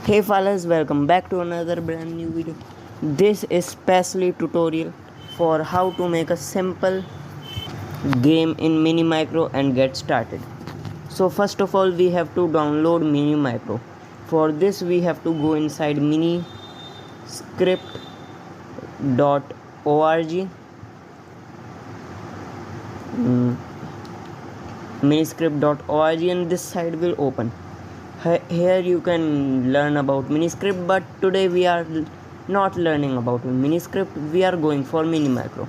Hey fellas, welcome back to another brand new video. This is specially tutorial for how to make a simple game in Mini Micro and get started. So first of all we have to download Mini Micro. For this we have to go inside miniscript.org miniscript.org and this site will open. Here you can learn about miniscript, but today we are not learning about miniscript, we are going for Mini Micro.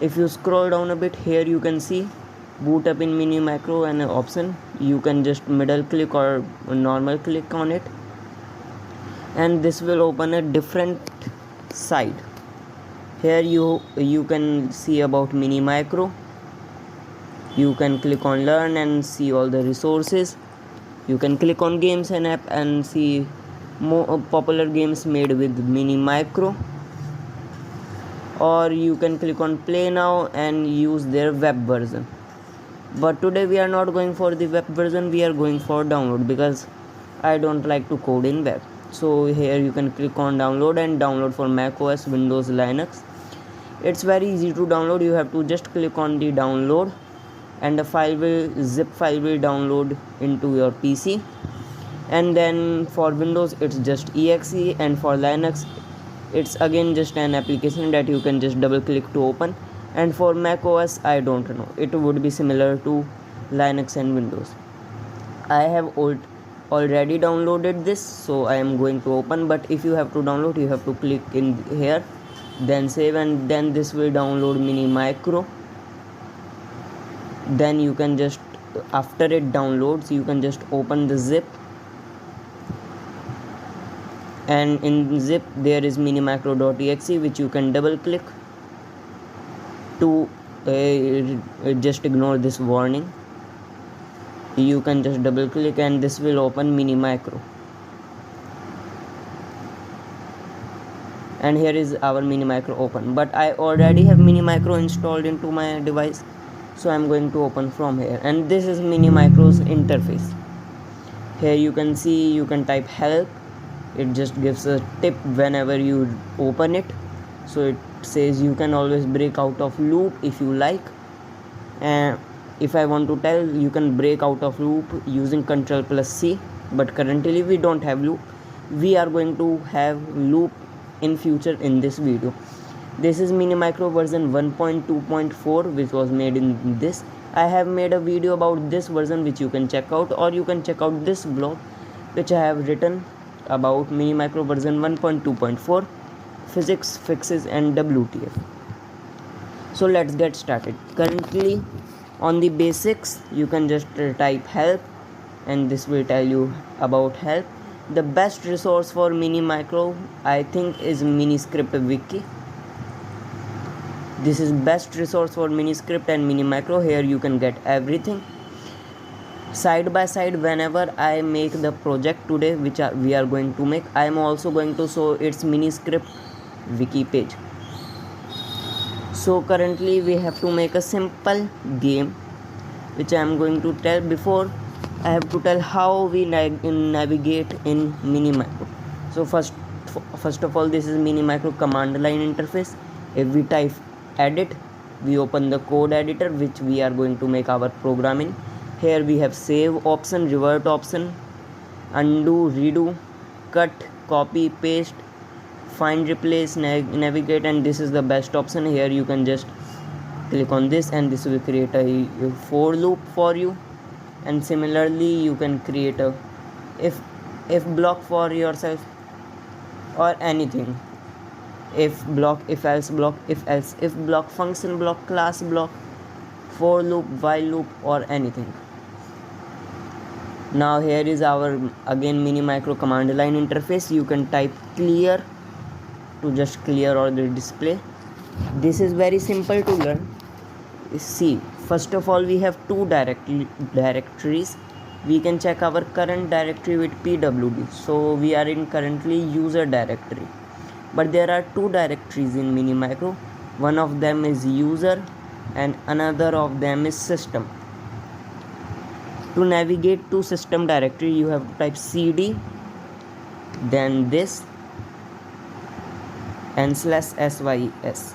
If you scroll down a bit, here you can see boot up in Mini Micro and an option. You can just middle click or normal click on it and this will open a different site. Here you can see about Mini Micro. You can click on learn and see all the resources. You can click on games and app and see more popular games made with Mini Micro, or you can click on play now and use their web version. But today we are not going for the web version, we are going for download because I don't like to code in web. So here you can click on download and download for Mac OS, Windows, Linux. It's very easy to download. You have to just click on the download and the zip file will download into your PC. And then for Windows it's just exe, and for Linux it's again just an application that you can just double click to open. And for Mac OS I don't know, it would be similar to Linux and Windows. I have already downloaded this, so I am going to open. But if you have to download, you have to click in here, then save, and then this will download Mini Micro. Then you can just, after it downloads, you can just open the zip, and in zip there is minimicro.exe, which you can double click to just ignore this warning. You can just double click and this will open Mini Micro, and here is our Mini Micro open. But I already have Mini Micro installed into my device, so I'm going to open from here. And this is Mini Micro's interface. Here you can see, you can type help. It just gives a tip whenever you open it. So it says you can always break out of loop if you like. And if I want to tell, you can break out of loop using Ctrl+C. But currently we don't have loop. We are going to have loop in future in this video. This is Mini Micro version 1.2.4, which was made in this. I have made a video about this version which you can check out, or you can check out this blog which I have written about Mini Micro version 1.2.4, physics, fixes and WTF. So let's get started. Currently on the basics, you can just type help and this will tell you about help. The best resource for Mini Micro I think is Miniscript Wiki. This is best resource for Miniscript and Mini Micro. Here you can get everything side by side. Whenever I make the project today, which we are going to make, I am also going to show its Miniscript wiki page. So currently we have to make a simple game, which I am going to tell. Before I have to tell how we navigate in Mini Micro. So first of all, this is Mini Micro command line interface. If we type edit, we open the code editor which we are going to make our program in. Here we have save option, revert option, undo, redo, cut, copy, paste, find, replace, navigate, and this is the best option. Here you can just click on this and this will create a for loop for you. And similarly you can create a if block for yourself, or anything. If block, if else block, if else if block, function block, class block, for loop, while loop, or anything. Now here is our again Mini Micro command line interface. You can type clear to just clear all the display. This is very simple to learn. See, first of all we have two directories. We can check our current directory with pwd. So we are in currently user directory. But there are two directories in Mini Micro. One of them is user and another of them is system. To navigate to system directory, you have to type cd then this, and slash sys.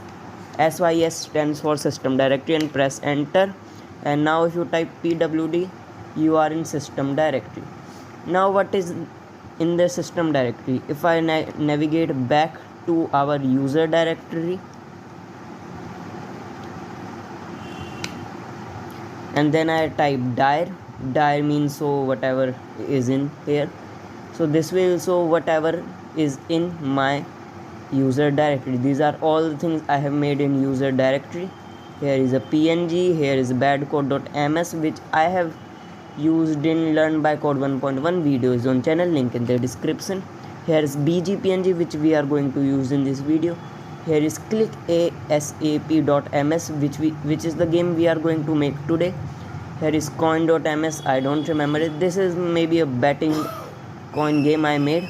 Sys stands for system directory, and press enter. And now if you type pwd, you are in system directory. Now what is in the system directory? If I navigate back to our user directory, and then I type dir means so whatever is in here. So this will show whatever is in my user directory. These are all the things I have made in user directory. Here is a png, here is badcode.ms, which I have used in Learn by Code 1.1 videos on channel, link in the description. Here is bgpng, which we are going to use in this video. Here is clickasap.ms, which is the game we are going to make today. Here is coin.ms, I don't remember it. This is maybe a betting coin game I made.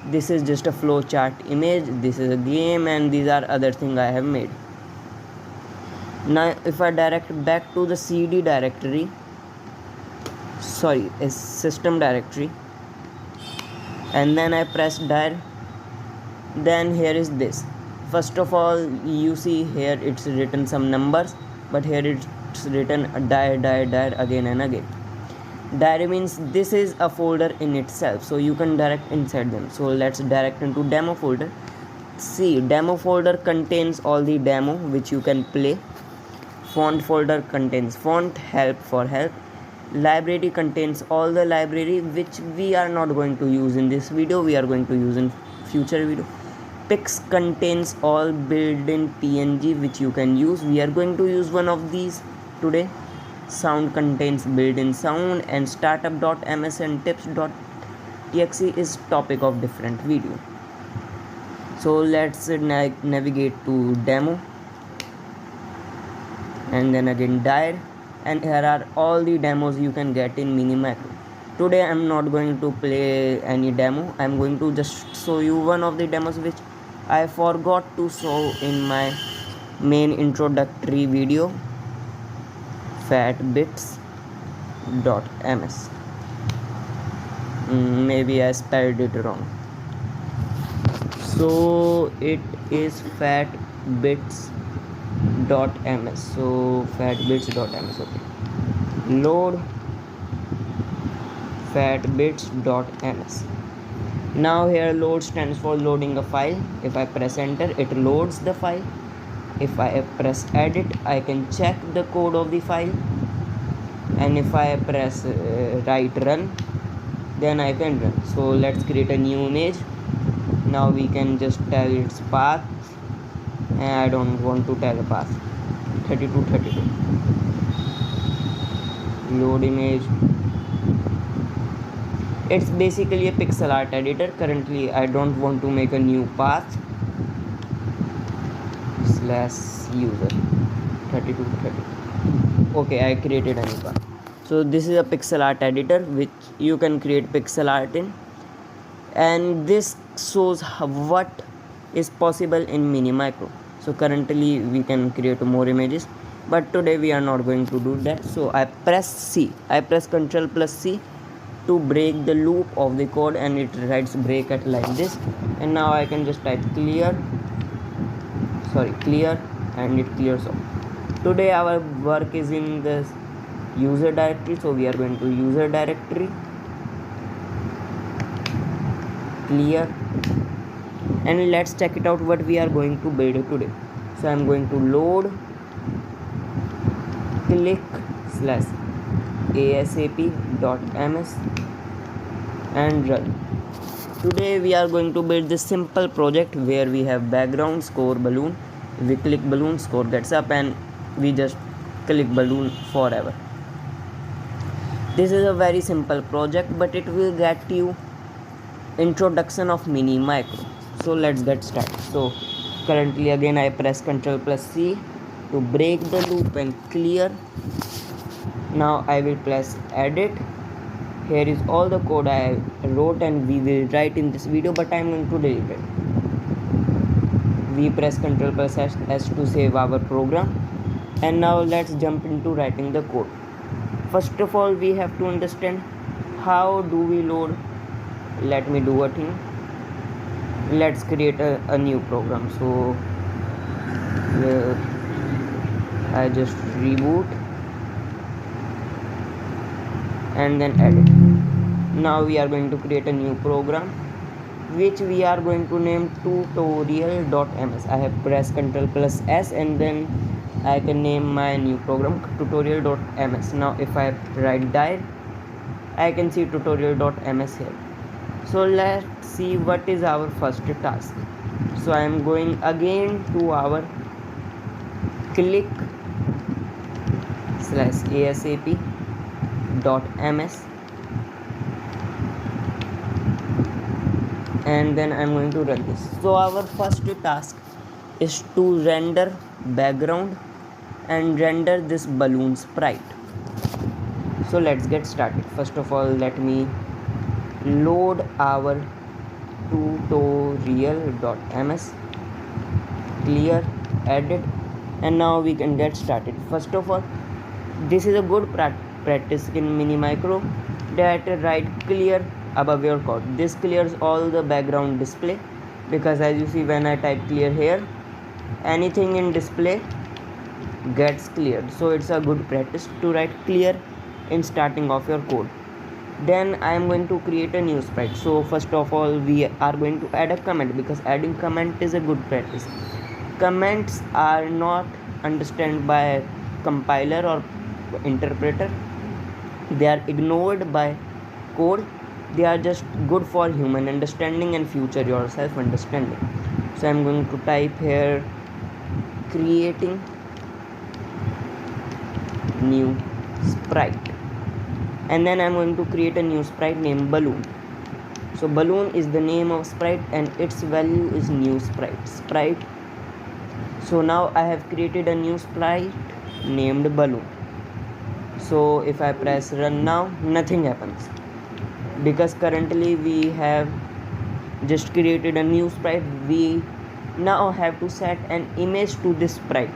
This is just a flowchart image. This is a game, and these are other things I have made. Now if I direct back to the cd directory, sorry, a system directory, and then I press dir, then here is this. First of all, you see here it's written some numbers, but here it's written dir again and again. Dir means this is a folder in itself, so you can direct inside them. So let's direct into demo folder. See, demo folder contains all the demo which you can play. Font folder contains font, help for help. Library contains all the library which we are not going to use in this video, we are going to use in future video. Pix contains all built-in png which you can use. We are going to use one of these today. Sound contains built-in sound, and startup.ms and tips.txt is topic of different video. So let's navigate to demo, and then again dir, and here are all the demos you can get in Minimacro. Today I am not going to play any demo. I am going to just show you one of the demos which I forgot to show in my main introductory video, fatbits.ms. Maybe I spelled it wrong. So it is fatbits.ms. So fatbits.ms. Okay. Load fatbits.ms. Now here load stands for loading a file. If I press enter, it loads the file. If I press edit, I can check the code of the file, and if I press write run, then I can run. So let's create a new image. Now we can just tell its path, and I don't want to tell a path. 32. Load image. It's basically a pixel art editor. Currently I don't want to make a new path. /user 32. Okay, I created a new path. So this is a pixel art editor which you can create pixel art in, and this shows what is possible in Minimacro. So currently we can create more images, but today we are not going to do that. So I press Ctrl+C to break the loop of the code, and it writes break at like this. And now I can just type clear, and it clears off. Today our work is in the user directory, so we are going to user directory, clear, and let's check it out what we are going to build today. So I'm going to load click/asap.ms and run. Today we are going to build this simple project where we have background, score balloon. We click balloon, score gets up, and we just click balloon forever. This is a very simple project, but it will get you introduction of Minimacro. So let's get started. So currently again I press Ctrl+C to break the loop and clear. Now I will press edit. Here is all the code I wrote and we will write in this video, but I am going to delete it. We press Ctrl+S to save our program, and now let's jump into writing the code. First of all, we have to understand how do we load. Let me do a thing. let's create a new program. So I just reboot and then edit. Now we are going to create a new program which we are going to name tutorial.ms. I have pressed Ctrl plus S and then I can name my new program tutorial.ms. Now if I write dive, I can see tutorial.ms here. So let's see what is our first task. So I am going again to our click/asap.ms and then I'm going to run this. So our first task is to render background and render this balloon sprite. So let's get started. First of all, let me load our tutorial.ms, clear, edit, and now we can get started. First of all, this is a good practice in Mini Micro that write clear above your code. This clears all the background display, because as you see when I type clear here, anything in display gets cleared. So it's a good practice to write clear in starting of your code. Then I am going to create a new sprite. So first of all, we are going to add a comment, because adding comment is a good practice. Comments are not understood by compiler or interpreter. They are ignored by code. They are just good for human understanding and future yourself understanding. So I'm going to type here creating new sprite, and then I'm going to create a new sprite named balloon. So balloon is the name of sprite and its value is new sprite. So now I have created a new sprite named balloon. So if I press run now, nothing happens, because currently we have just created a new sprite. We now have to set an image to this sprite.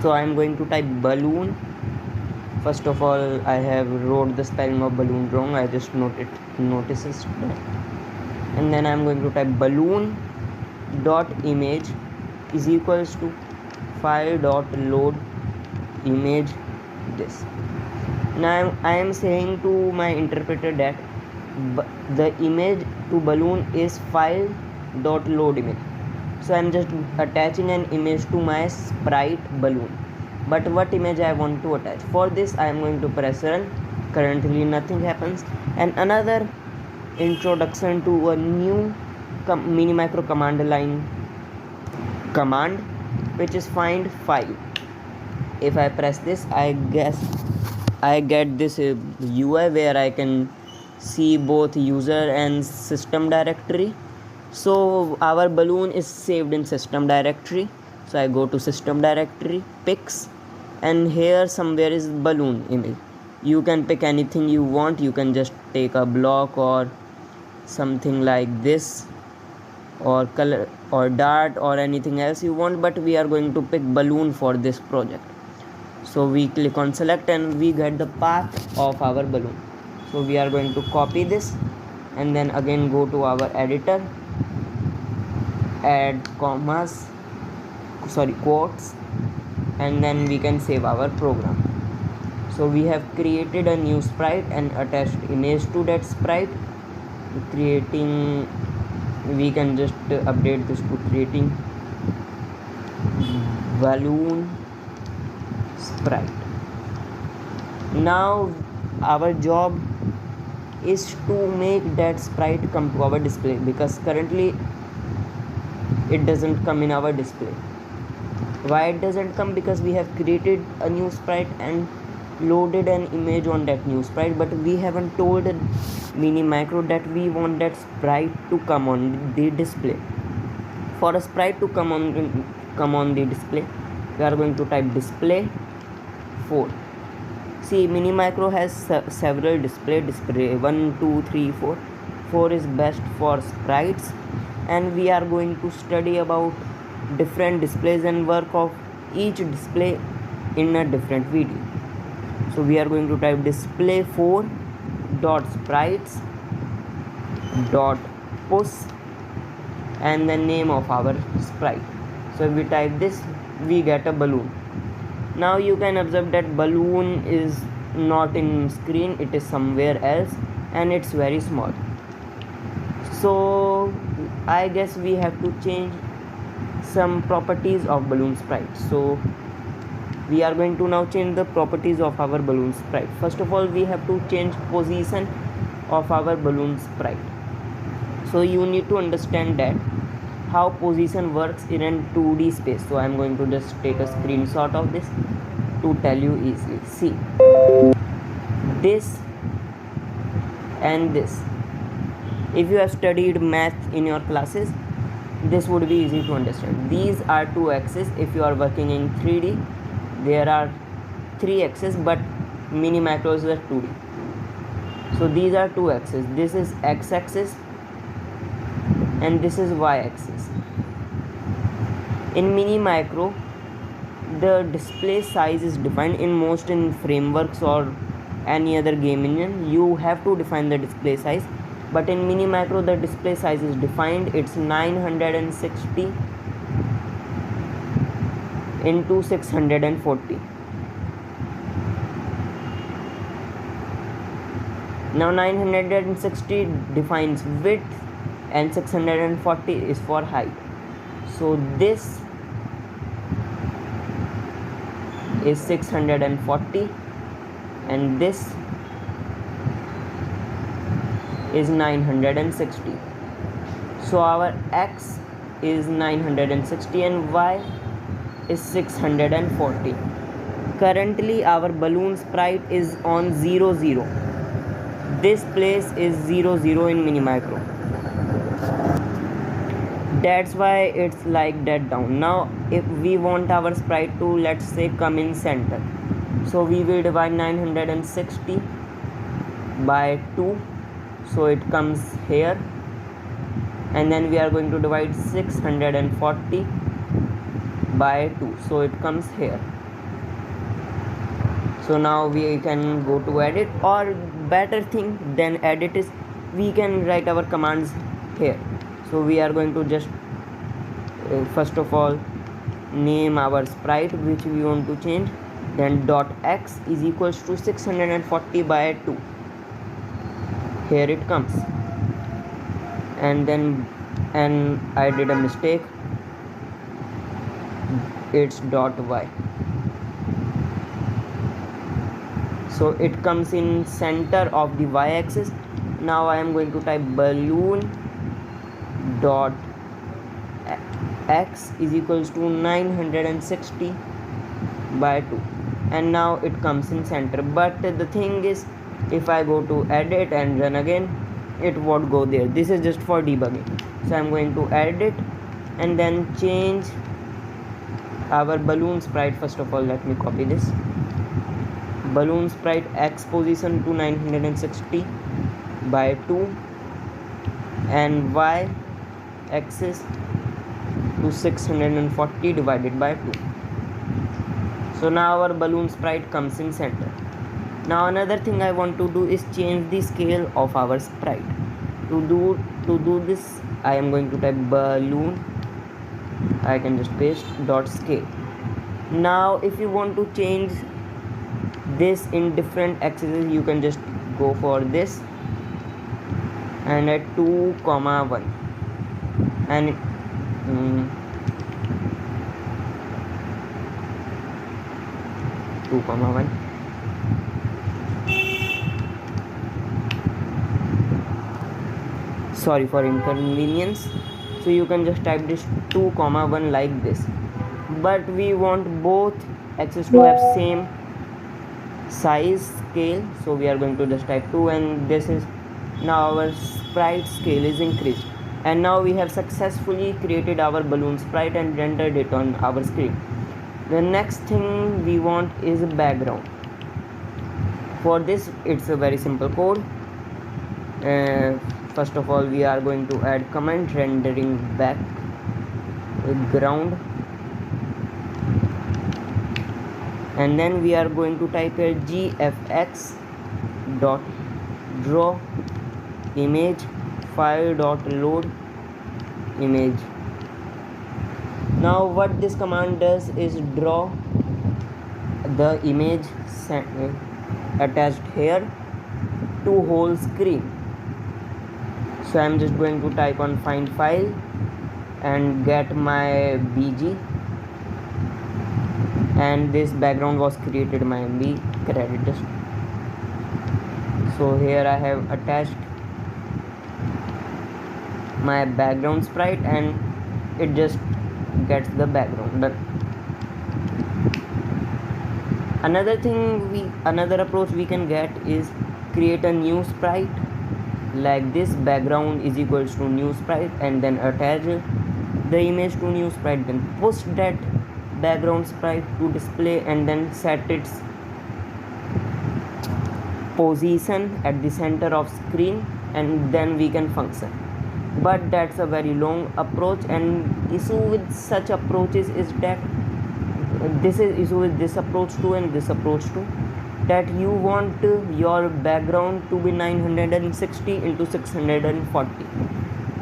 So I'm going to type balloon. First of all, I have wrote the spelling of balloon wrong. I just notices that. And then I'm going to type balloon dot image is equals to file dot load image this. Now I am saying to my interpreter that the image to balloon is file dot load image. So I am just attaching an image to my sprite balloon. But what image I want to attach? For this I am going to press run. Currently nothing happens. And another introduction to a new Mini Micro command line command, which is find file. If I press this, I guess I get this UI where I can see both user and system directory. So our balloon is saved in system directory. So I go to system directory, pics, and here somewhere is balloon image. You can pick anything you want. You can just take a block or something like this, or color or dart or anything else you want, but we are going to pick balloon for this project. So we click on select and we get the path of our balloon. So we are going to copy this and then again go to our editor, add quotes, and then we can save our program. So we have created a new sprite and attached image to that sprite. We can just update this to creating balloon sprite. Now our job is to make that sprite come to our display, because currently it doesn't come in our display. Why it doesn't come? Because we have created a new sprite and loaded an image on that new sprite, but we haven't told Mini Micro that we want that sprite to come on the display. For a sprite to come on the display, we are going to type display 4. See, Mini Micro has several display 1, 2, 3, 4. 4 is best for sprites, and we are going to study about different displays and work of each display in a different video. So we are going to type display 4 dot sprites dot push and the name of our sprite. So if we type this, we get a balloon. Now you can observe that balloon is not in screen, it is somewhere else, and it's very small. So I guess we have to change some properties of balloon sprite. So we are going to now change the properties of our balloon sprite. First of all, we have to change position of our balloon sprite. So you need to understand that how position works in a 2D space. So I'm going to just take a screenshot of this to tell you easily. See, this and this, if you have studied math in your classes, this would be easy to understand. These are two axes. If you are working in 3D, there are 3 axes, but mini macros are 2D. So these are 2 axes. This is x axis and this is y axis. In mini macro, the display size is defined in most in frameworks or any other game engine. You have to define the display size, but in mini macro the display size is defined. It's 960 into 640. Now 960 defines width and 640 is for height. So this is 640 and this is 960. So our x is 960 and y is 640. Currently our balloon sprite is on 0 0. This place is 0 0 in mini macro. That's why it's like that down. Now if we want our sprite to, let's say, come in center, so we will divide 960 by 2, so it comes here, and then we are going to divide 640 by 2, so it comes here. So now we can go to edit, or better thing than edit is we can write our commands here. So we are going to just first of all name our sprite which we want to change, then dot x is equals to 640 by 2. Here it comes, and then I did a mistake, it's dot y. So it comes in center of the y axis. Now I am going to type balloon dot x is equals to 960 by 2, and now it comes in center. But the thing is, if I go to edit and run again, it won't go there. This is just for debugging. So I'm going to edit and then change our balloon sprite. First of all, let me copy this balloon sprite x position to 960 by 2 and y axis to 640 divided by 2. So now our balloon sprite comes in center. Now another thing I want to do is change the scale of our sprite. To do this, I am going to type balloon, I can just paste dot scale. Now if you want to change this in different axes, you can just go for this and at 2,1 and 2,1. Sorry for inconvenience. So you can just type this 2,1 like this, but we want both axes to have same size scale, so we are going to just type 2, and this is now our sprite scale is increased, and now we have successfully created our balloon sprite and rendered it on our screen. The next thing we want is a background. For this, it's a very simple code. First of all, we are going to add comment rendering background, and then we are going to type here gfx dot draw image file dot load image. Now what this command does is draw the image attached here to whole screen. So I'm just going to type on find file and get my bg, and this background was created by MB credit. So here I have attached my background sprite and it just gets the background done. Another approach we can get is create a new sprite like this, background is equals to new sprite, and then attach the image to new sprite, then push that background sprite to display and then set its position at the center of screen, and then we can function. But that's a very long approach, and issue with such approaches is that this is issue with this approach too and this approach too, that you want your background to be 960 into 640,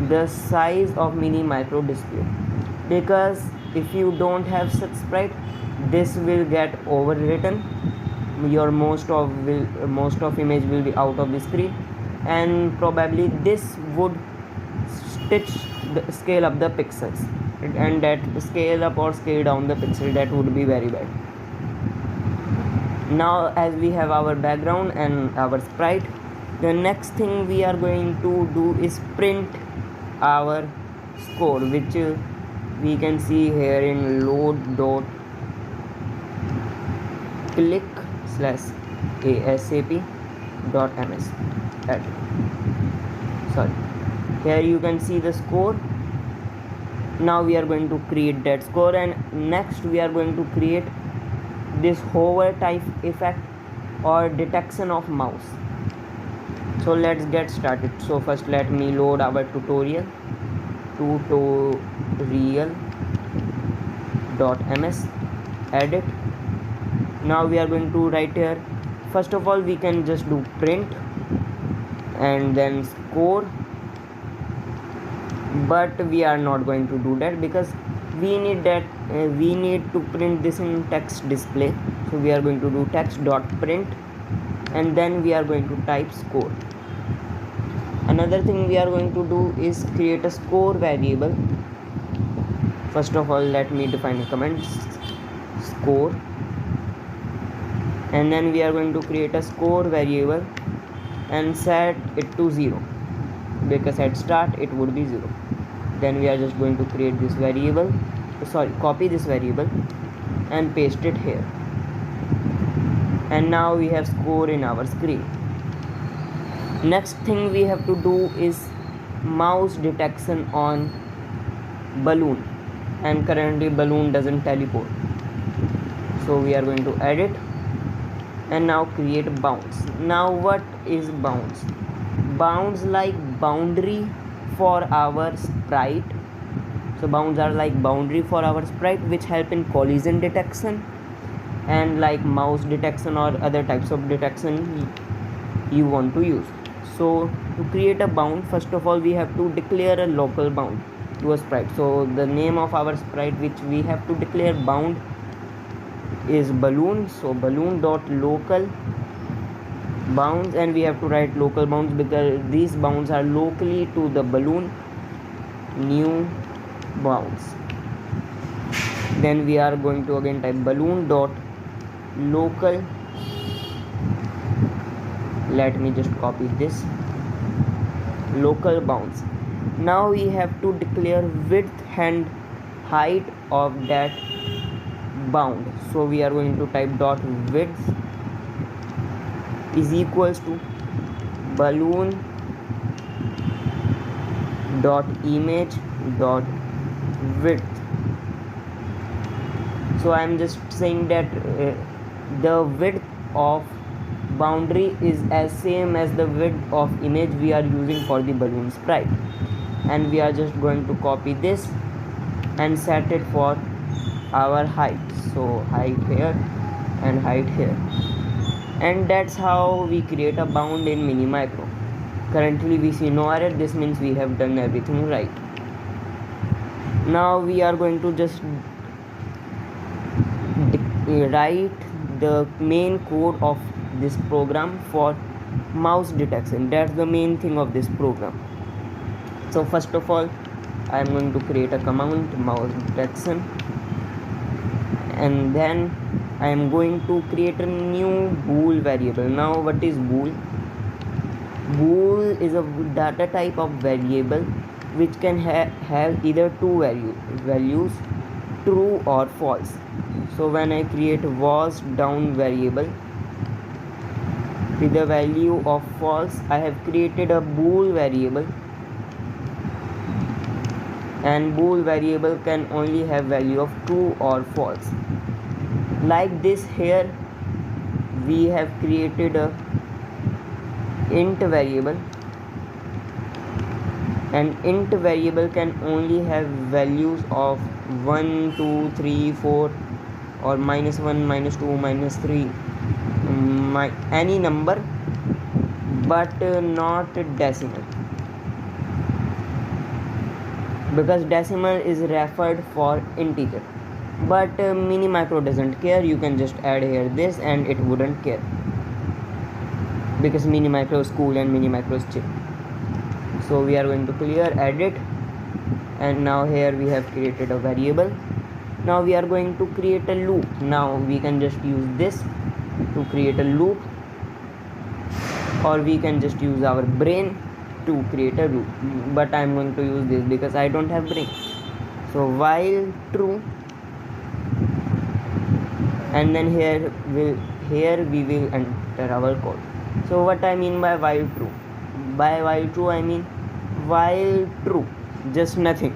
the size of mini micro display, because if you don't have such sprite, this will get overwritten, your most of image will be out of the screen, and probably this would scale up the pixels, and that scale up or scale down the pixel, that would be very bad. Now as we have our background and our sprite, the next thing we are going to do is print our score, which we can see here in load.click/asap.ms. Sorry, here you can see the score. Now we are going to create that score, and next we are going to create this hover type effect or detection of mouse. So let's get started. So first let me load our tutorial.ms, edit. Now we are going to write here, first of all we can just do print and then score, but we are not going to do that because we need to print this in text display. So we are going to do text.print, and then we are going to type score. Another thing we are going to do is create a score variable. First of all let me define a command score, and then we are going to create a score variable and set it to 0, because at start it would be 0. Then we are just going to create this variable, copy this variable and paste it here, and now we have score in our screen. Next thing we have to do is mouse detection on balloon, and currently balloon doesn't teleport. So we are going to edit and now create bounds. Now what is bounds? Bounds like boundary for our sprite. So bounds are like boundary for our sprite, which help in collision detection and like mouse detection or other types of detection you want to use. So to create a bound, first of all we have to declare a local bound to a sprite. So the name of our sprite which we have to declare bound is balloon. So balloon.local bounds, and we have to write local bounds because these bounds are locally to the balloon, new bounds. Then we are going to again type balloon.local. Let me just copy this, local bounds. Now we have to declare width and height of that bound. So we are going to type dot width is equals to balloon dot image dot width. So I am just saying that the width of boundary is as same as the width of image we are using for the balloon sprite, and we are just going to copy this and set it for our height. So height here and height here, and that's how we create a bound in Mini Micro. Currently we see no error, this means we have done everything right. Now we are going to just write the main code of this program for mouse detection. That's the main thing of this program. So first of all, I am going to create a command mouse detection, and then I am going to create a new bool variable. Now what is bool? Bool is a data type of variable which can have either two values, true or false. So when I create was down variable with the value of false, I have created a bool variable, and bool variable can only have value of true or false. Like this, here we have created a int variable, and int variable can only have values of 1 2 3 4 or -1 -2 -3, any number, but not decimal, because decimal is referred for integer. But mini micro doesn't care. You can just add here this and it wouldn't care, because mini micro is cool and mini micro is cheap. So we are going to clear edit, and now here we have created a variable. Now we are going to create a loop. Now we can just use this to create a loop, or we can just use our brain to create a loop, but I'm going to use this because I don't have brain. So while true, and then here we will enter our code. So what I mean by while true? By while true I mean while true, just nothing.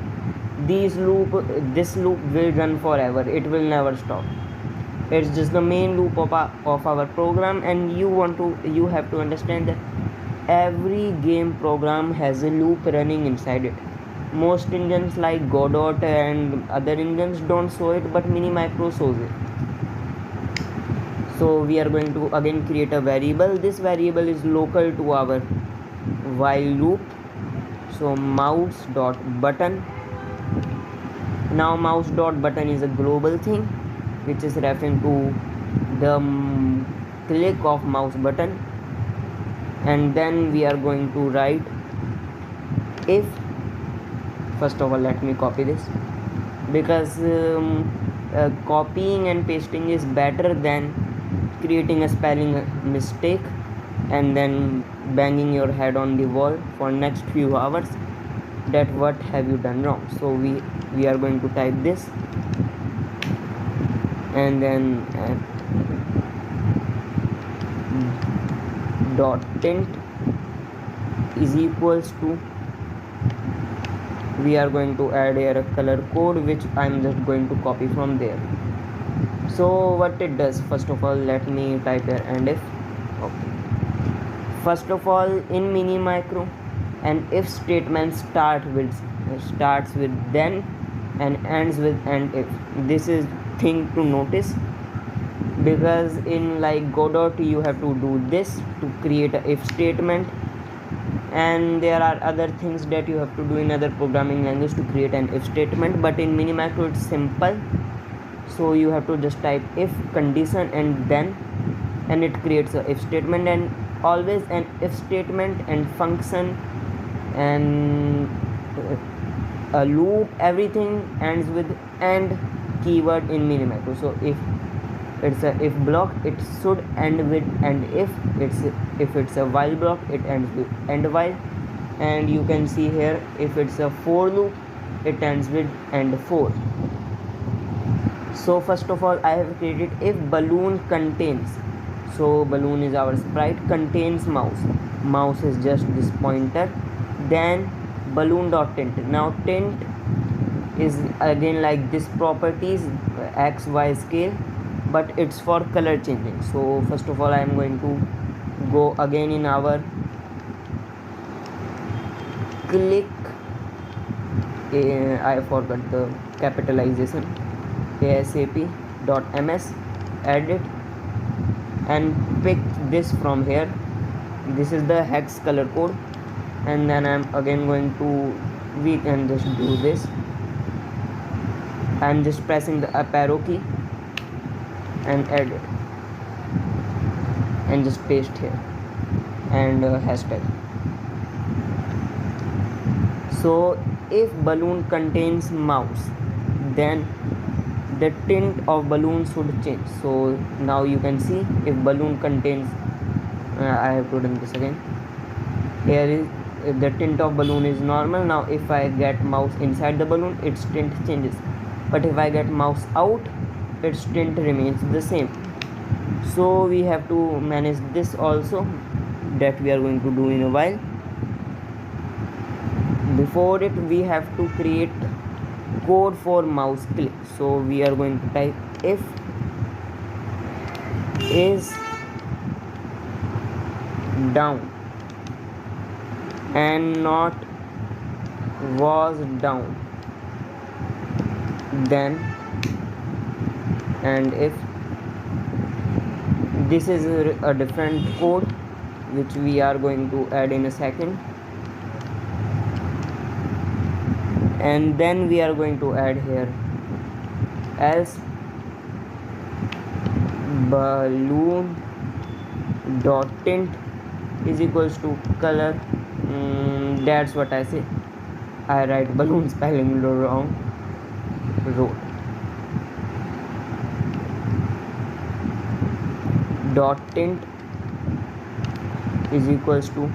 This loop will run forever. It will never stop. It's just the main loop of our program, and you have to understand that every game program has a loop running inside it. Most engines like Godot and other engines don't show it, but Mini Micro shows it. So we are going to again create a variable. This variable is local to our while loop. So mouse.button. Now mouse.button is a global thing which is referring to the click of mouse button, and then we are going to write if. First of all, let me copy this, because copying and pasting is better than creating a spelling mistake and then banging your head on the wall for next few hours that what have you done wrong. So we are going to type this, and then dot tint is equals to, we are going to add here a color code which I'm just going to copy from there. So what it does, first of all, let me type here and if. Okay, first of all, in Mini Micro, an if statement starts with then and ends with and if. This is thing to notice, because in like Godot you have to do this to create a if statement, and there are other things that you have to do in other programming language to create an if statement, but in Mini Micro it's simple. So you have to just type if condition and then, and it creates a if statement. And always an if statement and function and a loop, everything ends with and keyword in Mini Micro. So if it's a if block, it should end with and if it's a while block, it ends with and while. And you can see here, if it's a for loop, it ends with and for. So first of all, I have created if balloon contains. So balloon is our sprite, contains mouse is just this pointer, then balloon.tint. Now tint is again like this properties, x y scale, but it's for color changing. So first of all, I am going to go again in our click, I forgot the capitalization, asap.ms, edit, and pick this from here. This is the hex color code, and then I'm again going to, we can just do this, I'm just pressing the up arrow key and add it and just paste here and hashtag. So if balloon contains mouse, then the tint of balloon should change. So now you can see if balloon contains I have to run this again. Here is the tint of balloon is normal. Now if I get mouse inside the balloon, its tint changes, but if I get mouse out, its tint remains the same. So we have to manage this also, that we are going to do in a while. Before it, we have to create code for mouse click. So we are going to type if is down and not was down, then, and if this is a different code which we are going to add in a second, and then we are going to add here else balloon dot tint is equals to color. That's what I say. I write balloon spelling wrong. Road dot tint is equals to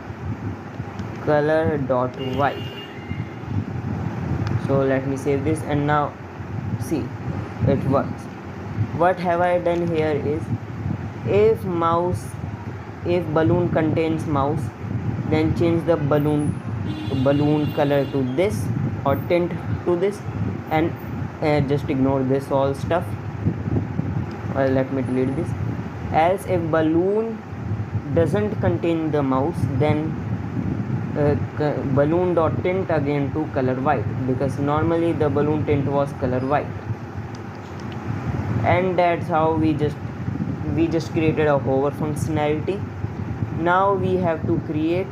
color dot white. So let me save this, and now see, it works. What have I done here is, if balloon contains mouse, then change the balloon color to this or tint to this, and just ignore this all stuff. Well, let me delete this. Else if balloon doesn't contain the mouse, then balloon dot tint again to color white, because normally the balloon tint was color white. And that's how we just created a hover functionality. Now we have to create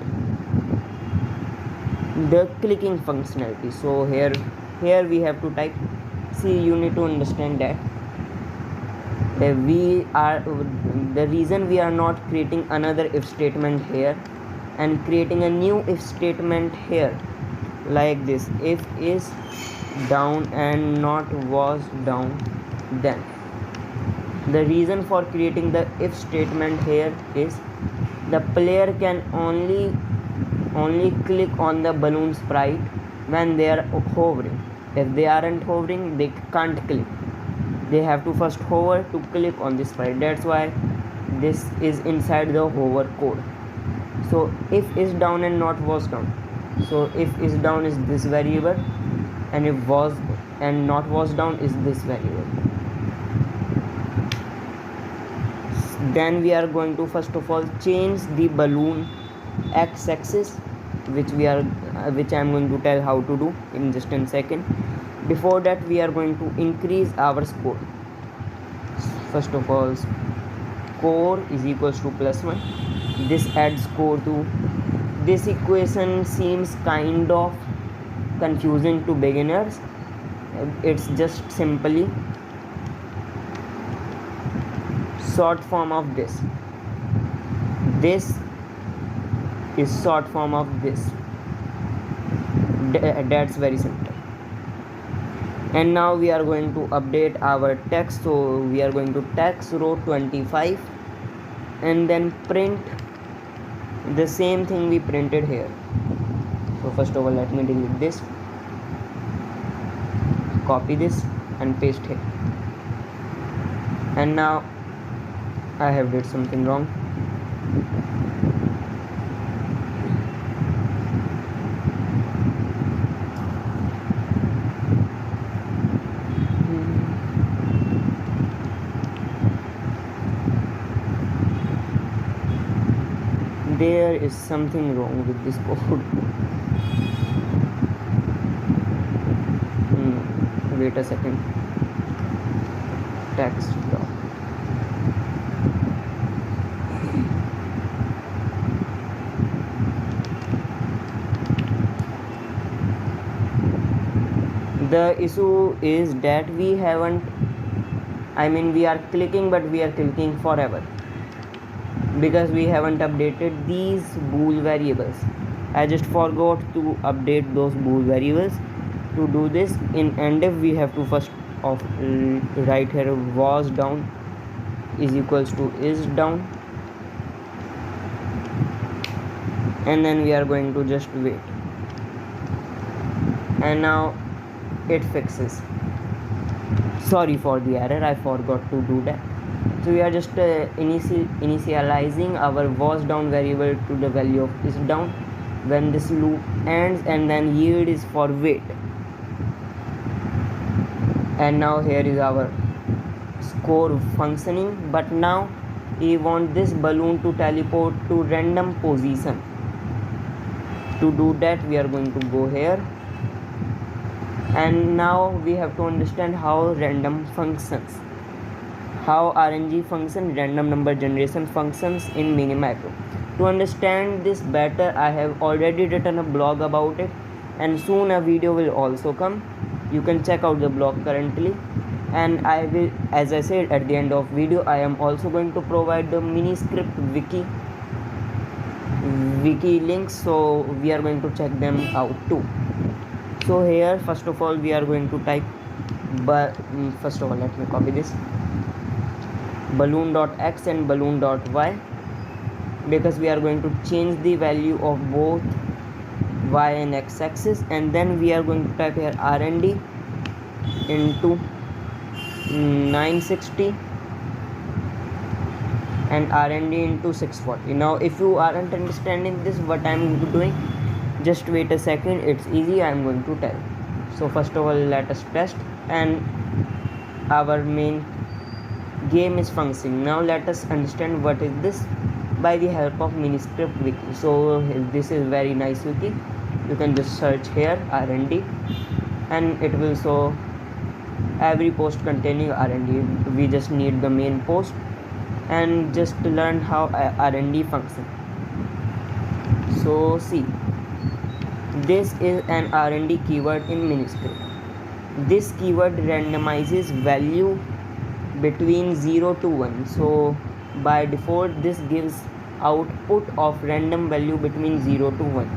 the clicking functionality. So here we have to type, see, you need to understand that the reason we are not creating another if statement here and creating a new if statement here like this, if is down and not was down, then the reason for creating the if statement here is the player can only click on the balloon sprite when they are hovering. If they aren't hovering, they can't click. They have to first hover to click on this sprite. That's why this is inside the hover code. So if is down and not was down. So if is down is this variable, and if was and not was down is this variable. Then we are going to first of all change the balloon x-axis, which I am going to tell how to do in just a second. Before that, we are going to increase our score. First of all, score is equals to +1. This adds score to this equation. Seems kind of confusing to beginners. It's just simply short form of this. This is short form of this. That's very simple. And now we are going to update our text. So we are going to text row 25 and then print the same thing we printed here. So first of all, let me delete this, copy this and paste here. And now I have did something wrong. There is something wrong with this code. Wait a second. Text block. The issue is that we haven't, we are clicking, but we are clicking forever because we haven't updated these bool variables. I just forgot to update those bool variables. To do this in endif, we have to first of write here was down is equals to is down, and then we are going to just wait, and now it fixes. Sorry for the error, I forgot to do that. So we are just initializing our was down variable to the value of is down when this loop ends, and then yield is for wait. And now here is our score functioning, but now we want this balloon to teleport to random position. To do that, we are going to go here, and now we have to understand how random functions, how RNG function, random number generation functions in Minimicro. To understand this better, I have already written a blog about it, and soon a video will also come. You can check out the blog currently, and I will, as I said at the end of video, I am also going to provide the Miniscript wiki links, so we are going to check them out too. So here first of all we are going to type, but first of all let me copy this balloon.x and balloon.y, because we are going to change the value of both y and x axis, and then we are going to type here RND into 960 and RND into 640. Now if you aren't understanding this what I am doing, just wait a second, it's easy, I am going to tell. So first of all let us test, and our main game is functioning. Now let us understand what is this by the help of Miniscript wiki. So this is very nice wiki. You can just search here RND, and it will show every post containing RND. We just need the main post and just to learn how RND function. So see, this is an RND keyword in Miniscript. This keyword randomizes value between 0 to 1. So by default this gives output of random value between 0 to 1,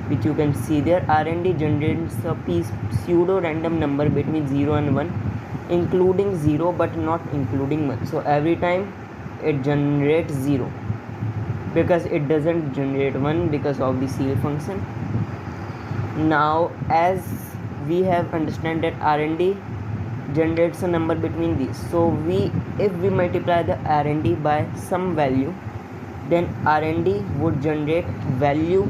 which you can see there. RND generates a pseudo random number between 0 and 1, including 0 but not including 1. So every time it generates 0, because it doesn't generate 1 because of the ceil function. Now as we have understand that RND generates a number between these, so if we multiply the RND by some value, then RND would generate value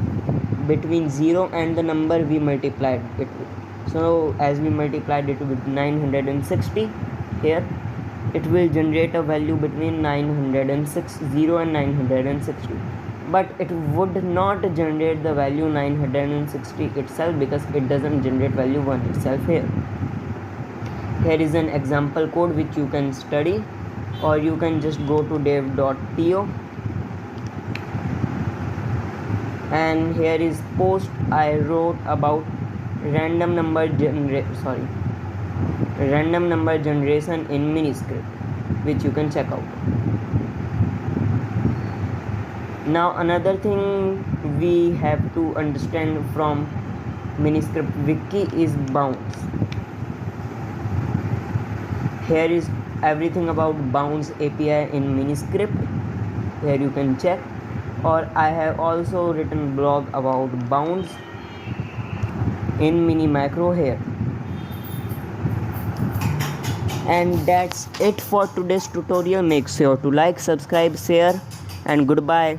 between 0 and the number we multiplied it with. So as we multiplied it with 960, here it will generate a value between 960 and 960, but it would not generate the value 960 itself, because it doesn't generate value 1 itself. Here is an example code which you can study, or you can just go to dev.to, and here is post I wrote about random number generation in Miniscript, which you can check out. Now another thing we have to understand from Miniscript wiki is bounds. Here is everything about bounds API in Miniscript. Here you can check, or I have also written blog about bounds in Minimicro here. And that's it for today's tutorial. Make sure to like, subscribe, share, and goodbye.